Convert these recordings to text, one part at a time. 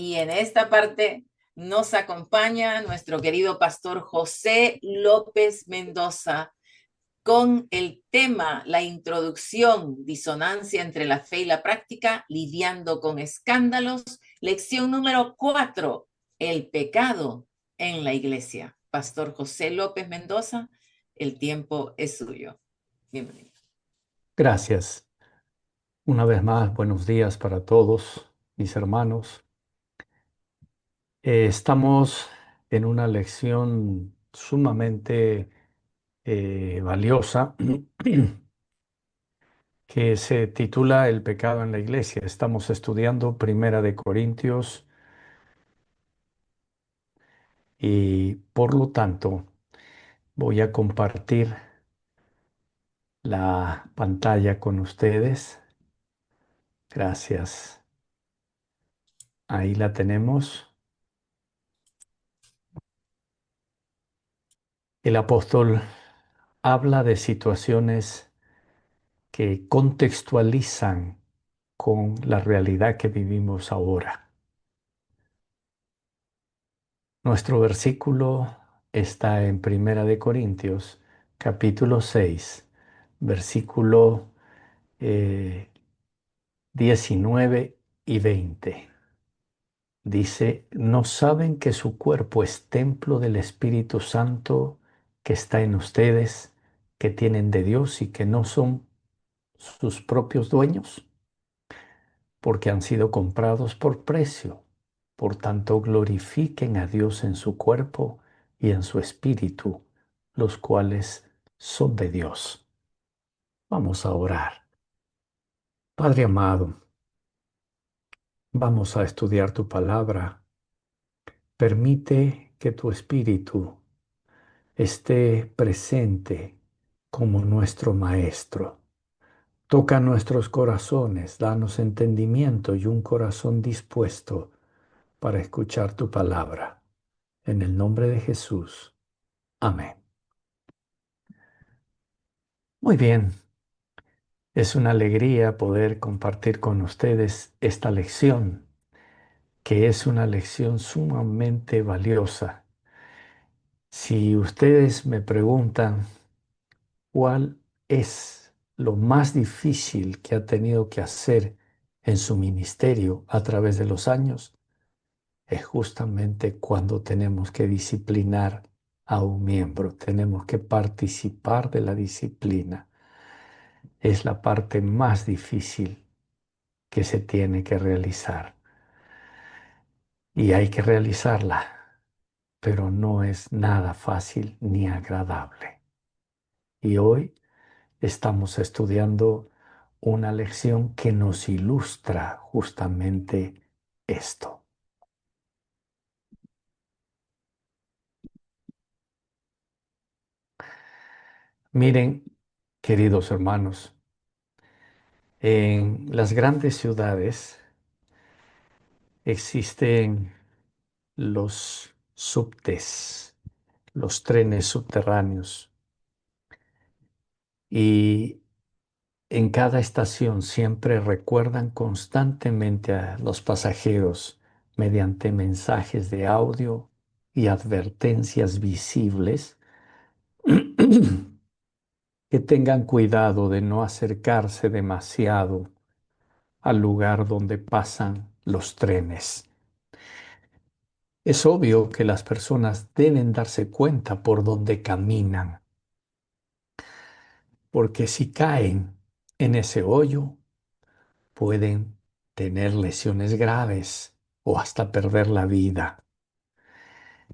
Y en esta parte nos acompaña nuestro querido pastor José López Mendoza con el tema, la introducción, disonancia entre la fe y la práctica, lidiando con escándalos, lección número 4, el pecado en la iglesia. Pastor José López Mendoza, el tiempo es suyo. Bienvenido. Gracias. Una vez más, buenos días para todos mis hermanos. Estamos en una lección sumamente valiosa que se titula El pecado en la iglesia. Estamos estudiando Primera de Corintios y por lo tanto voy a compartir la pantalla con ustedes. Gracias. Ahí la tenemos. El apóstol habla de situaciones que contextualizan con la realidad que vivimos ahora. Nuestro versículo está en Primera de Corintios, capítulo 6, versículo 19 y 20. Dice, ¿no saben que su cuerpo es templo del Espíritu Santo que está en ustedes, que tienen de Dios y que no son sus propios dueños? Porque han sido comprados por precio. Por tanto, glorifiquen a Dios en su cuerpo y en su espíritu, los cuales son de Dios. Vamos a orar. Padre amado, vamos a estudiar tu palabra. Permite que tu espíritu esté presente como nuestro maestro. Toca nuestros corazones, danos entendimiento y un corazón dispuesto para escuchar tu palabra. En el nombre de Jesús. Amén. Muy bien, es una alegría poder compartir con ustedes esta lección, que es una lección sumamente valiosa. Si ustedes me preguntan cuál es lo más difícil que ha tenido que hacer en su ministerio a través de los años, es justamente cuando tenemos que disciplinar a un miembro, tenemos que participar de la disciplina. Es la parte más difícil que se tiene que realizar y hay que realizarla, pero no es nada fácil ni agradable. Y hoy estamos estudiando una lección que nos ilustra justamente esto. Miren, queridos hermanos, en las grandes ciudades existen los subtes, los trenes subterráneos, y en cada estación siempre recuerdan constantemente a los pasajeros mediante mensajes de audio y advertencias visibles que tengan cuidado de no acercarse demasiado al lugar donde pasan los trenes. Es obvio que las personas deben darse cuenta por dónde caminan, porque si caen en ese hoyo, pueden tener lesiones graves o hasta perder la vida.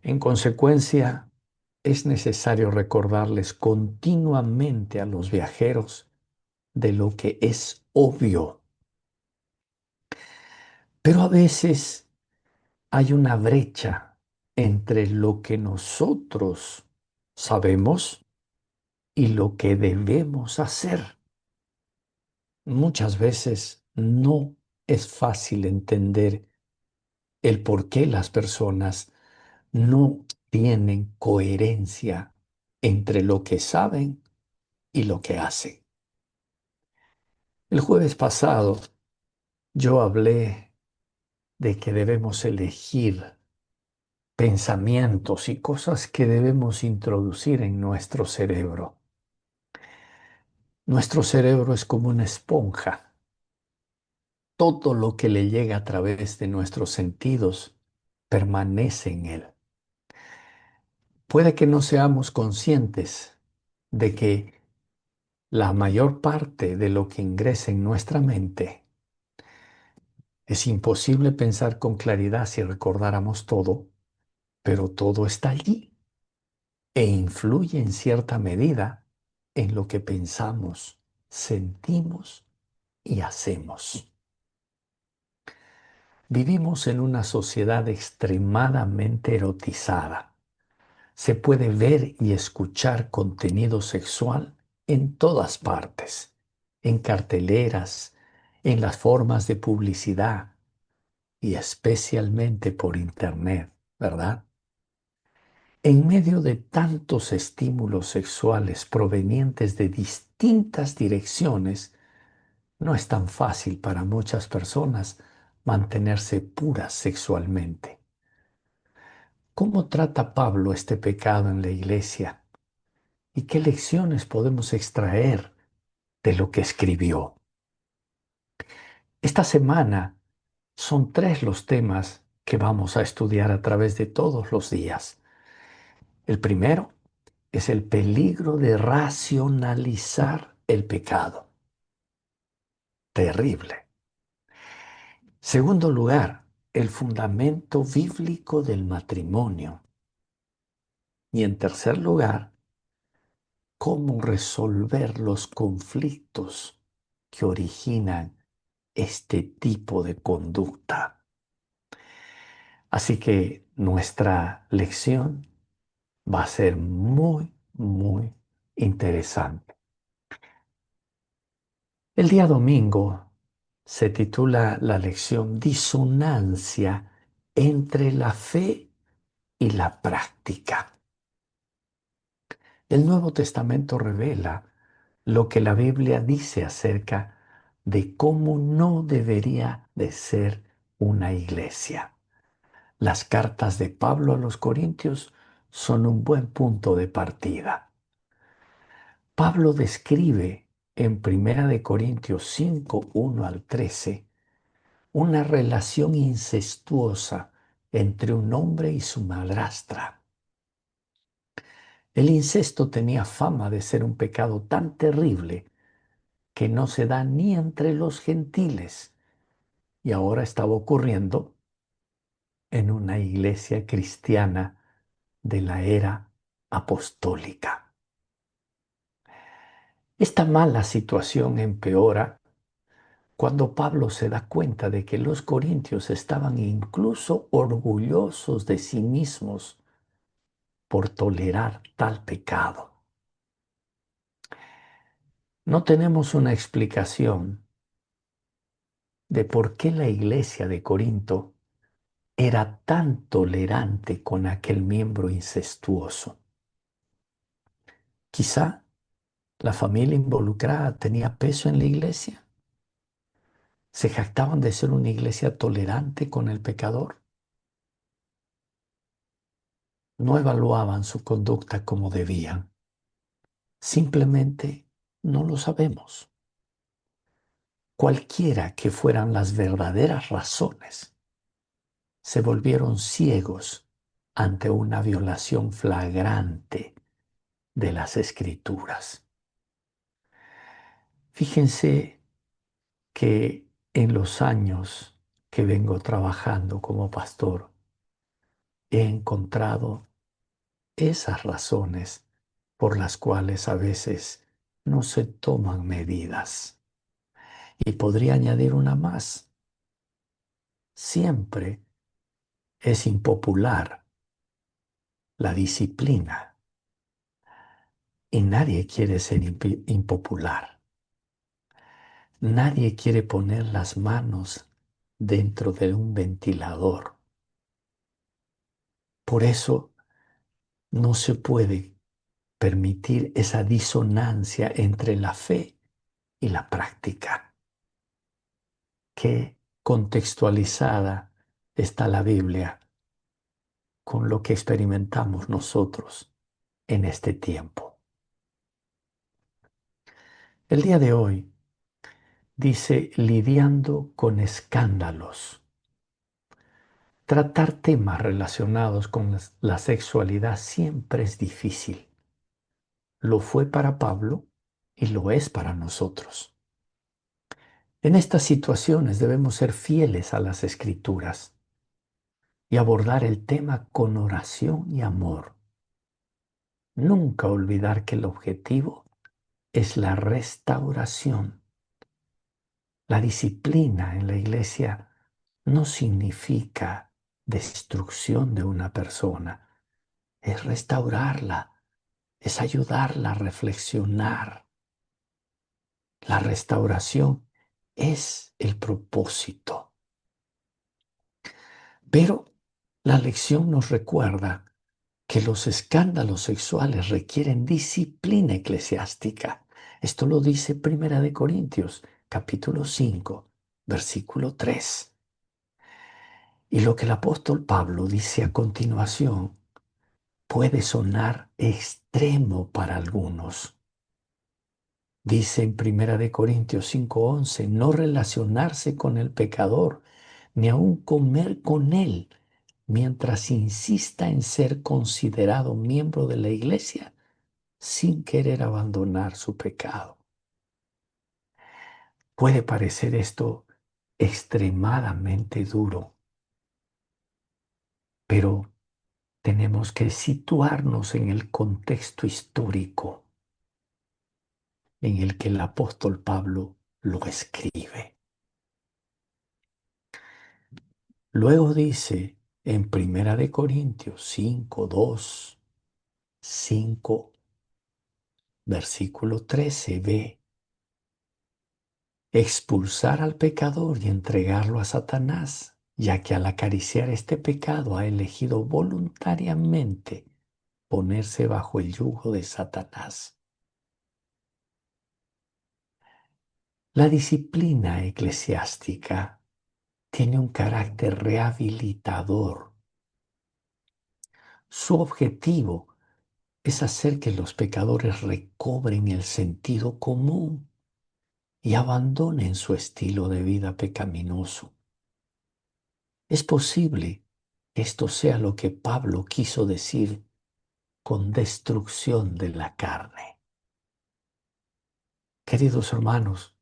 En consecuencia, es necesario recordarles continuamente a los viajeros de lo que es obvio. Pero a veces hay una brecha entre lo que nosotros sabemos y lo que debemos hacer. Muchas veces no es fácil entender el por qué las personas no tienen coherencia entre lo que saben y lo que hacen. El jueves pasado yo hablé de que debemos elegir pensamientos y cosas que debemos introducir en nuestro cerebro. Nuestro cerebro es como una esponja. Todo lo que le llega a través de nuestros sentidos permanece en él. Puede que no seamos conscientes de que la mayor parte de lo que ingresa en nuestra mente es imposible pensar con claridad si recordáramos todo, pero todo está allí e influye en cierta medida en lo que pensamos, sentimos y hacemos. Vivimos en una sociedad extremadamente erotizada. Se puede ver y escuchar contenido sexual en todas partes, en carteleras, en las formas de publicidad y especialmente por Internet, ¿verdad? En medio de tantos estímulos sexuales provenientes de distintas direcciones, no es tan fácil para muchas personas mantenerse puras sexualmente. ¿Cómo trata Pablo este pecado en la iglesia? ¿Y qué lecciones podemos extraer de lo que escribió? Esta semana son 3 los temas que vamos a estudiar a través de todos los días. El primero es el peligro de racionalizar el pecado. Terrible. Segundo lugar, el fundamento bíblico del matrimonio. Y en tercer lugar, cómo resolver los conflictos que originan este tipo de conducta. Así que nuestra lección va a ser muy, muy interesante. El día domingo se titula la lección Disonancia entre la fe y la práctica. El Nuevo Testamento revela lo que la Biblia dice acerca de cómo no debería de ser una iglesia. Las cartas de Pablo a los Corintios son un buen punto de partida. Pablo describe en 1 Corintios 5, 1 al 13, una relación incestuosa entre un hombre y su madrastra. El incesto tenía fama de ser un pecado tan terrible que no se da ni entre los gentiles, y ahora estaba ocurriendo en una iglesia cristiana de la era apostólica. Esta mala situación empeora cuando Pablo se da cuenta de que los corintios estaban incluso orgullosos de sí mismos por tolerar tal pecado. No tenemos una explicación de por qué la iglesia de Corinto era tan tolerante con aquel miembro incestuoso. Quizá la familia involucrada tenía peso en la iglesia. Se jactaban de ser una iglesia tolerante con el pecador. No evaluaban su conducta como debían. Simplemente no lo sabemos. Cualquiera que fueran las verdaderas razones, se volvieron ciegos ante una violación flagrante de las Escrituras. Fíjense que en los años que vengo trabajando como pastor, he encontrado esas razones por las cuales a veces no se toman medidas. Y podría añadir una más. Siempre es impopular la disciplina y nadie quiere ser impopular. Nadie quiere poner las manos dentro de un ventilador. Por eso no se puede permitir esa disonancia entre la fe y la práctica, que contextualizada está la Biblia con lo que experimentamos nosotros en este tiempo. El día de hoy dice lidiando con escándalos. Tratar temas relacionados con la sexualidad siempre es difícil. Lo fue para Pablo y lo es para nosotros. En estas situaciones debemos ser fieles a las Escrituras y abordar el tema con oración y amor. Nunca olvidar que el objetivo es la restauración. La disciplina en la iglesia no significa destrucción de una persona, es restaurarla, es ayudarla a reflexionar. La restauración es el propósito. Pero la lección nos recuerda que los escándalos sexuales requieren disciplina eclesiástica. Esto lo dice Primera de Corintios, capítulo 5, versículo 3. Y lo que el apóstol Pablo dice a continuación puede sonar extremo para algunos. Dice en Primera de Corintios 5:11, no relacionarse con el pecador, ni aun comer con él, mientras insista en ser considerado miembro de la iglesia sin querer abandonar su pecado. Puede parecer esto extremadamente duro, pero tenemos que situarnos en el contexto histórico en el que el apóstol Pablo lo escribe. Luego dice en Primera de Corintios 5, 2, 5, versículo 13b, expulsar al pecador y entregarlo a Satanás, ya que al acariciar este pecado ha elegido voluntariamente ponerse bajo el yugo de Satanás. La disciplina eclesiástica tiene un carácter rehabilitador. Su objetivo es hacer que los pecadores recobren el sentido común y abandonen su estilo de vida pecaminoso. Es posible que esto sea lo que Pablo quiso decir con destrucción de la carne. Queridos hermanos,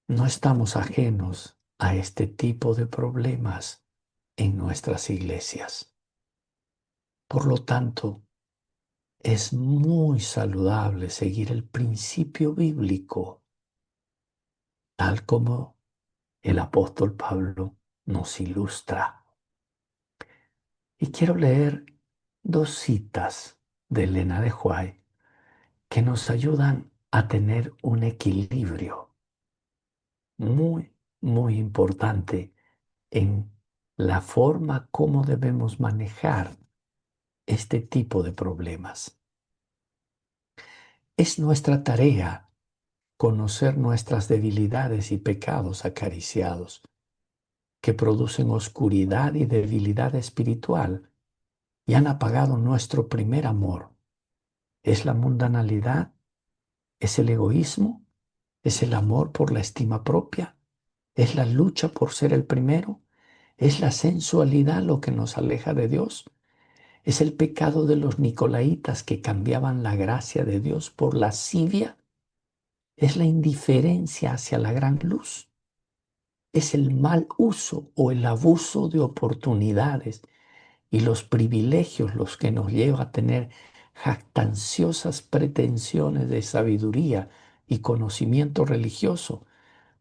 no estamos ajenos a este tipo de problemas en nuestras iglesias. Por lo tanto, es muy saludable seguir el principio bíblico, tal como el apóstol Pablo nos ilustra. Y quiero leer dos citas de Elena de White que nos ayudan a tener un equilibrio muy, muy importante en la forma como debemos manejar este tipo de problemas. Es nuestra tarea conocer nuestras debilidades y pecados acariciados que producen oscuridad y debilidad espiritual y han apagado nuestro primer amor. ¿Es la mundanalidad? ¿Es el egoísmo? ¿Es el amor por la estima propia? ¿Es la lucha por ser el primero? ¿Es la sensualidad lo que nos aleja de Dios? ¿Es el pecado de los nicolaítas que cambiaban la gracia de Dios por lascivia? ¿Es la indiferencia hacia la gran luz? ¿Es el mal uso o el abuso de oportunidades y los privilegios los que nos lleva a tener jactanciosas pretensiones de sabiduría y conocimiento religioso,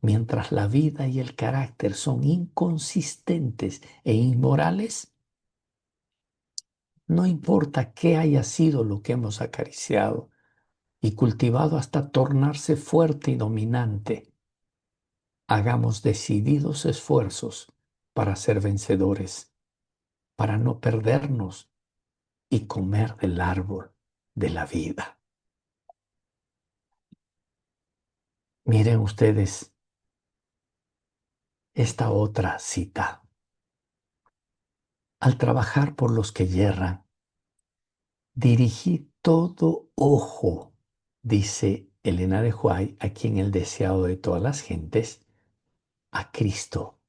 mientras la vida y el carácter son inconsistentes e inmorales? No importa qué haya sido lo que hemos acariciado y cultivado hasta tornarse fuerte y dominante, hagamos decididos esfuerzos para ser vencedores, para no perdernos y comer del árbol de la vida. Miren ustedes esta otra cita. al trabajar por los que yerran, dirigí todo ojo, dice Elena de Huay, aquí en el deseado de todas las gentes, a Cristo.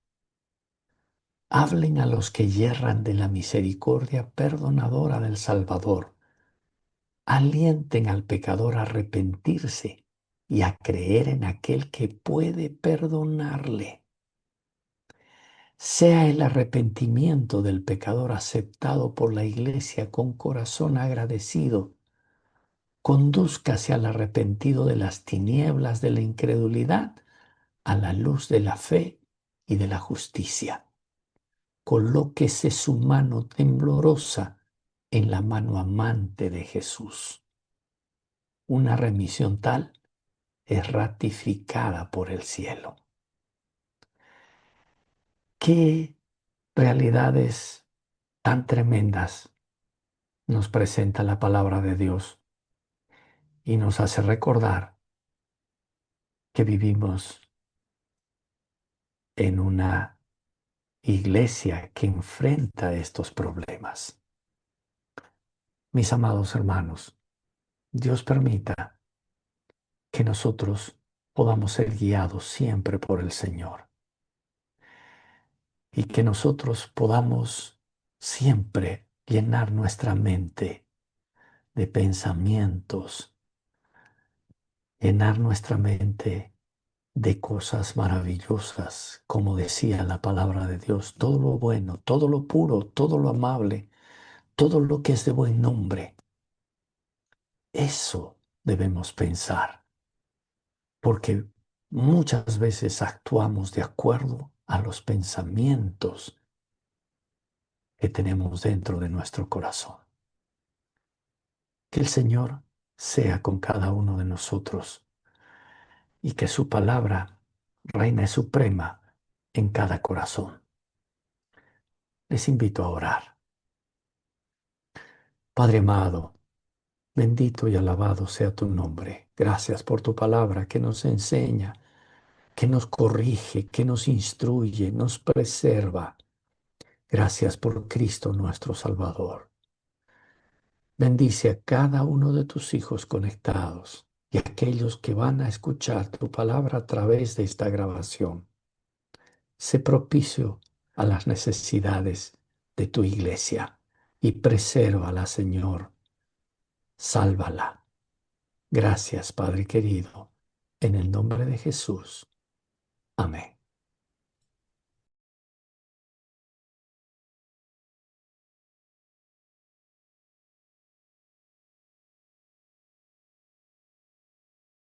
Hablen a los que yerran de la misericordia perdonadora del Salvador. Alienten al pecador a arrepentirse y a creer en aquel que puede perdonarle. Sea el arrepentimiento del pecador aceptado por la Iglesia con corazón agradecido. Condúzcase al arrepentido de las tinieblas de la incredulidad a la luz de la fe y de la justicia. Colóquese su mano temblorosa en la mano amante de Jesús. Una remisión tal es ratificada por el cielo. ¿Qué realidades tan tremendas nos presenta la palabra de Dios y nos hace recordar que vivimos en una iglesia que enfrenta estos problemas? Mis amados hermanos, Dios permita que nosotros podamos ser guiados siempre por el Señor y que nosotros podamos siempre llenar nuestra mente de pensamientos, llenar nuestra mente de cosas maravillosas, como decía la palabra de Dios, todo lo bueno, todo lo puro, todo lo amable, todo lo que es de buen nombre. Eso debemos pensar, porque muchas veces actuamos de acuerdo a los pensamientos que tenemos dentro de nuestro corazón. Que el Señor sea con cada uno de nosotros y que su palabra reine suprema en cada corazón. Les invito a orar. Padre amado, bendito y alabado sea tu nombre. Gracias por tu palabra que nos enseña, que nos corrige, que nos instruye, nos preserva. Gracias por Cristo nuestro Salvador. Bendice a cada uno de tus hijos conectados y a aquellos que van a escuchar tu palabra a través de esta grabación. Sé propicio a las necesidades de tu iglesia y presérvala, Señor. Sálvala. Gracias, Padre querido, en el nombre de Jesús. Amén.